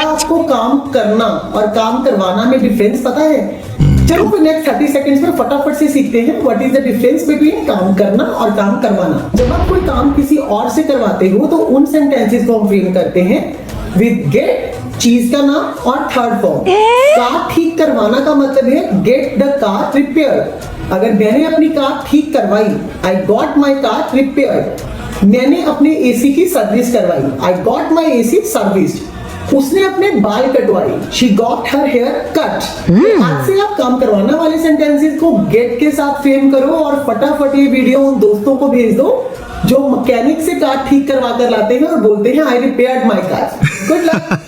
आपको काम करना और काम करवाना में डिफरेंस पता है? चलो फिर नेक्स्ट 30 सेकंड्स में फटाफट से सीखते हैं what is the difference between काम करना और काम करवाना। जब आप कोई काम किसी और से करवाते हो तो उन सेंटेंसेस को हम फ्रेम करते हैं विद गेट, चीज का नाम और थर्ड फॉर्म। कार ठीक करवाना का मतलब है गेट द कार रिपेयर। अगर मैंने अपनी कार ठीक करवाई, I got my car repair. मैंने अपने एसी की सर्विस करवाई, I got my AC serviced. उसने अपने बाल कटवाए, she got her hair cut. आज से आप काम करवाना वाले सेंटेंसेस को गेट के साथ फ्रेम करो और फटाफट ये वीडियो उन दोस्तों को भेज दो जो मैकेनिक से कार ठीक करवा कर लाते हैं और बोलते हैं I repaired my car. Good luck.